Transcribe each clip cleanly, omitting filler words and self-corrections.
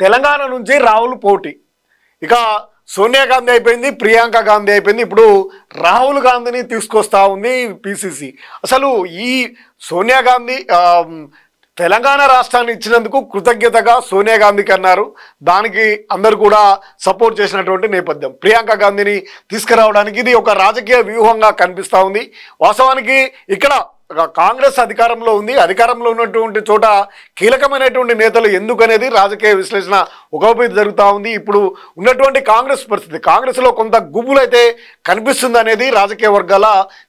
తెలంగాణ నుంచి రాహుల్ పోటీ. ఇక సోనియా గాంధీ అయిపోయింది, ప్రియాంక గాంధీ అయిపోయింది, ఇప్పుడు రాహుల్ గాంధీని తీసుకొస్తా ఉంది పిసిసి. అసలు ఈ సోనియా గాంధీ తెలంగాణ రాష్ట్రాన్ని ఇచ్చినందుకు కృతజ్ఞతగా సోనియా గాంధీకి అన్నారు. దానికి అందరు కూడా సపోర్ట్ చేసినటువంటి నేపథ్యం. ప్రియాంక గాంధీని తీసుకురావడానికి ఇది ఒక రాజకీయ వ్యూహంగా కనిపిస్తూ ఉంది. వాస్తవానికి ఇక్కడ కాంగ్రెస్ అధికారంలో ఉంది. అధికారంలో ఉన్నటువంటి చోట కీలకమైనటువంటి నేతలు ఎందుకనేది రాజకీయ విశ్లేషణ ఒకవైపు జరుగుతూ ఉంది. ఇప్పుడు ఉన్నటువంటి కాంగ్రెస్ పరిస్థితి, కాంగ్రెస్లో కొంత గుబులైతే కనిపిస్తుంది అనేది రాజకీయ వర్గాల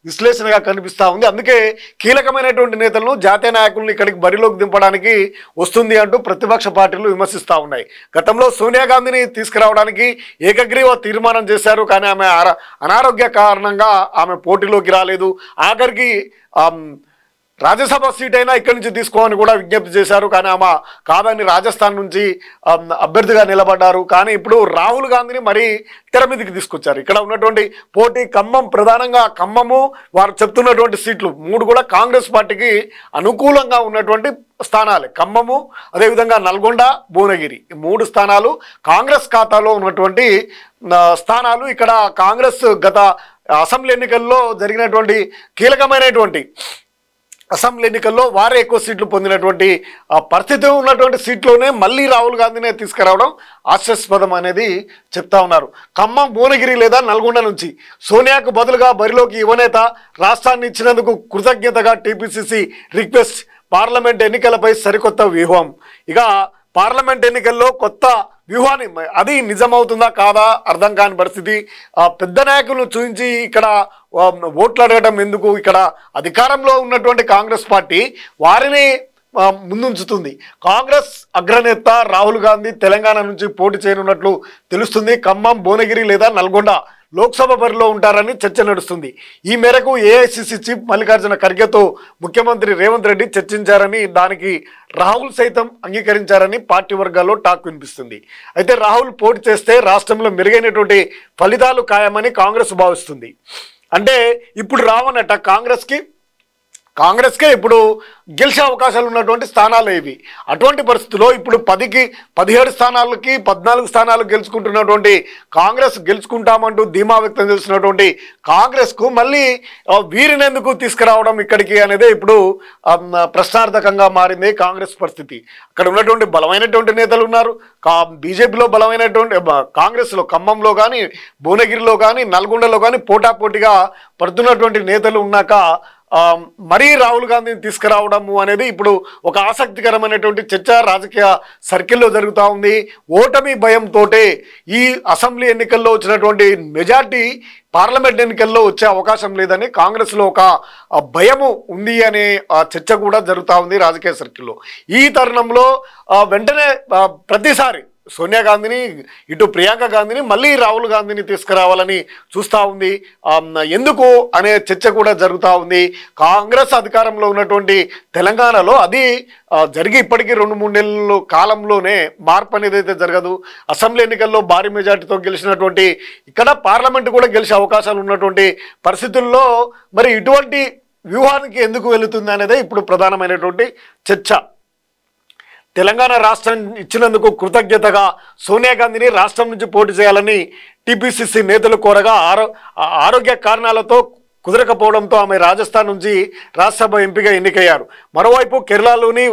విశ్లేషణగా కనిపిస్తూ ఉంది. అందుకే కీలకమైనటువంటి నేతలను, జాతీయ నాయకులను ఇక్కడికి బరిలోకి దింపడానికి వస్తుంది అంటూ ప్రతిపక్ష పార్టీలు విమర్శిస్తూ ఉన్నాయి. గతంలో సోనియా గాంధీని తీసుకురావడానికి ఏకగ్రీవ తీర్మానం చేశారు, కానీ ఆమె అనారోగ్య కారణంగా ఆమె పోటీలోకి రాలేదు. ఆఖరికి రాజ్యసభ సీట్ అయినా ఇక్కడి నుంచి తీసుకోమని కూడా విజ్ఞప్తి చేశారు, కానీ ఆమె కాదని రాజస్థాన్ నుంచి అభ్యర్థిగా నిలబడ్డారు. కానీ ఇప్పుడు రాహుల్ గాంధీని మరీ తెర మీదకి తీసుకొచ్చారు. ఇక్కడ ఉన్నటువంటి పోటీ ఖమ్మం, ప్రధానంగా ఖమ్మము, వారు చెప్తున్నటువంటి సీట్లు 3 కూడా కాంగ్రెస్ పార్టీకి అనుకూలంగా ఉన్నటువంటి స్థానాలే. ఖమ్మము, అదేవిధంగా నల్గొండ, భువనగిరి, 3 స్థానాలు కాంగ్రెస్ ఖాతాలో ఉన్నటువంటి స్థానాలు. ఇక్కడ కాంగ్రెస్ గత అసెంబ్లీ ఎన్నికల్లో జరిగినటువంటి కీలకమైనటువంటి అసెంబ్లీ ఎన్నికల్లో వారే ఎక్కువ సీట్లు పొందినటువంటి పరిస్థితి ఉన్నటువంటి సీట్లోనే మళ్ళీ రాహుల్ గాంధీనే తీసుకురావడం ఆశాస్పదం అనేది చెప్తా ఉన్నారు. ఖమ్మం, భువనగిరి లేదా నల్గొండ నుంచి సోనియాకు బదులుగా బరిలోకి యువనేత, రాష్ట్రాన్ని ఇచ్చినందుకు కృతజ్ఞతగా టీపీసీసీ రిక్వెస్ట్, పార్లమెంట్ ఎన్నికలపై సరికొత్త వ్యూహం. ఇక పార్లమెంట్ ఎన్నికల్లో కొత్త వ్యూహాన్ని, అది నిజమవుతుందా కాదా అర్థం కాని పరిస్థితి. పెద్ద నాయకులను చూపించి ఇక్కడ ఓట్లు అడగడం ఎందుకు? ఇక్కడ అధికారంలో ఉన్నటువంటి కాంగ్రెస్ పార్టీ వారిని ముందుంచుతుంది. కాంగ్రెస్ అగ్రనేత రాహుల్ గాంధీ తెలంగాణ నుంచి పోటీ చేయనున్నట్లు తెలుస్తుంది. ఖమ్మం, భువనగిరి లేదా నల్గొండ లోక్సభ బరిలో ఉంటారని చర్చ నడుస్తుంది. ఈ మేరకు ఏఐసిసి చీఫ్ మల్లికార్జున ఖర్గేతో ముఖ్యమంత్రి రేవంత్ రెడ్డి చర్చించారని, దానికి రాహుల్ సైతం అంగీకరించారని పార్టీ వర్గాల్లో టాక్ వినిపిస్తుంది. అయితే రాహుల్ పోటీ చేస్తే రాష్ట్రంలో మెరుగైనటువంటి ఫలితాలు ఖాయమని కాంగ్రెస్ భావిస్తుంది. అంటే ఇప్పుడు రావన్నట్ట కాంగ్రెస్కే ఇప్పుడు గెలిచే అవకాశాలు ఉన్నటువంటి స్థానాలు ఇవి. అటువంటి పరిస్థితుల్లో ఇప్పుడు 10కి 17 స్థానాలకి 14 స్థానాలు గెలుచుకుంటున్నటువంటి కాంగ్రెస్, గెలుచుకుంటామంటూ ధీమా వ్యక్తం చేస్తున్నటువంటి కాంగ్రెస్కు మళ్ళీ వీరిని ఎందుకు తీసుకురావడం ఇక్కడికి అనేది ఇప్పుడు ప్రశ్నార్థకంగా మారింది కాంగ్రెస్ పరిస్థితి. అక్కడ ఉన్నటువంటి బలమైనటువంటి నేతలు ఉన్నారు. బీజేపీలో బలమైనటువంటి, కాంగ్రెస్లో ఖమ్మంలో కానీ, భువనగిరిలో కానీ, నల్గొండలో కానీ పోటాపోటీగా పడుతున్నటువంటి నేతలు ఉన్నాక మరీ రాహుల్ గాంధీని తీసుకురావడము అనేది ఇప్పుడు ఒక ఆసక్తికరమైనటువంటి చర్చ రాజకీయ సర్కిల్లో జరుగుతూ ఉంది. ఓటమి భయంతో ఈ అసెంబ్లీ ఎన్నికల్లో వచ్చినటువంటి మెజార్టీ పార్లమెంట్ ఎన్నికల్లో వచ్చే అవకాశం లేదని కాంగ్రెస్లో ఒక భయము ఉంది అనే చర్చ కూడా జరుగుతూ ఉంది రాజకీయ సర్కిల్లో. ఈ తరుణంలో వెంటనే ప్రతిసారి సోనియా గాంధీని, ఇటు ప్రియాంక గాంధీని, మళ్ళీ రాహుల్ గాంధీని తీసుకురావాలని చూస్తూ ఉంది. ఎందుకు అనే చర్చ కూడా జరుగుతూ ఉంది. కాంగ్రెస్ అధికారంలో ఉన్నటువంటి తెలంగాణలో అది జరిగి ఇప్పటికీ 2-3 నెలల కాలంలోనే మార్పు అనేది అయితే జరగదు. అసెంబ్లీ ఎన్నికల్లో భారీ మెజార్టీతో గెలిచినటువంటి, ఇక్కడ పార్లమెంటు కూడా గెలిచే అవకాశాలు ఉన్నటువంటి పరిస్థితుల్లో మరి ఇటువంటి వ్యూహానికి ఎందుకు వెళుతుంది అనేది ఇప్పుడు ప్రధానమైనటువంటి చర్చ. తెలంగాణ రాష్ట్రం ఇచ్చినందుకు కృతజ్ఞతగా సోనియా గాంధీని రాష్ట్రం నుంచి పోటీ చేయాలని టీపీసీసీ నేతలు కోరగా ఆరోగ్య కారణాలతో కుదరకపోవడంతో ఆమె రాజస్థాన్ నుంచి రాజ్యసభ ఎంపీగా ఎన్నికయ్యారు. మరోవైపు కేరళలోని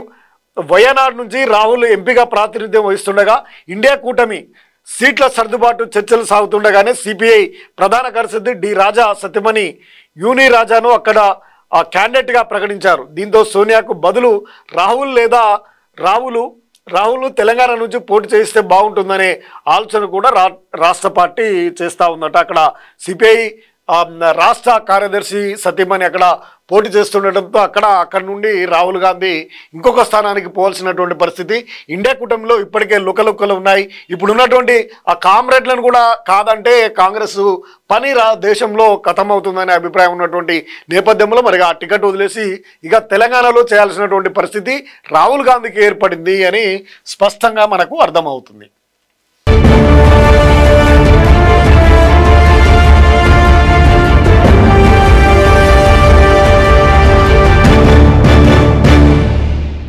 వయనాడ్ నుంచి రాహుల్ ఎంపీగా ప్రాతినిధ్యం వహిస్తుండగా ఇండియా కూటమి సీట్ల సర్దుబాటు చర్చలు సాగుతుండగానే సిపిఐ ప్రధాన కార్యదర్శి డి రాజా సత్యమణి యూని రాజాను అక్కడ క్యాండిడేట్గా ప్రకటించారు. దీంతో సోనియాకు బదులు రాహుల్ తెలంగాణ నుంచి పోటీ చేస్తే బాగుంటుందనే ఆలోచన కూడా రాష్ట్ర పార్టీ చేస్తూ ఉందట. అక్కడ సిపిఐ రాష్ట్ర కార్యదర్శి సతీమణి అక్కడ పోటీ చేస్తుండటంతో అక్కడ నుండి రాహుల్ గాంధీ ఇంకొక స్థానానికి పోవాల్సినటువంటి పరిస్థితి. ఇండియా కూటమిలో ఇప్పటికే లుకలుకలు ఉన్నాయి. ఇప్పుడు ఉన్నటువంటి ఆ కామ్రేడ్లను కూడా కాదంటే కాంగ్రెస్ పని దేశంలో ఖతమవుతుందనే అభిప్రాయం ఉన్నటువంటి నేపథ్యంలో మరి ఆ టికెట్ వదిలేసి ఇక తెలంగాణలో చేయాల్సినటువంటి పరిస్థితి రాహుల్ గాంధీకి ఏర్పడింది అని స్పష్టంగా మనకు అర్థమవుతుంది.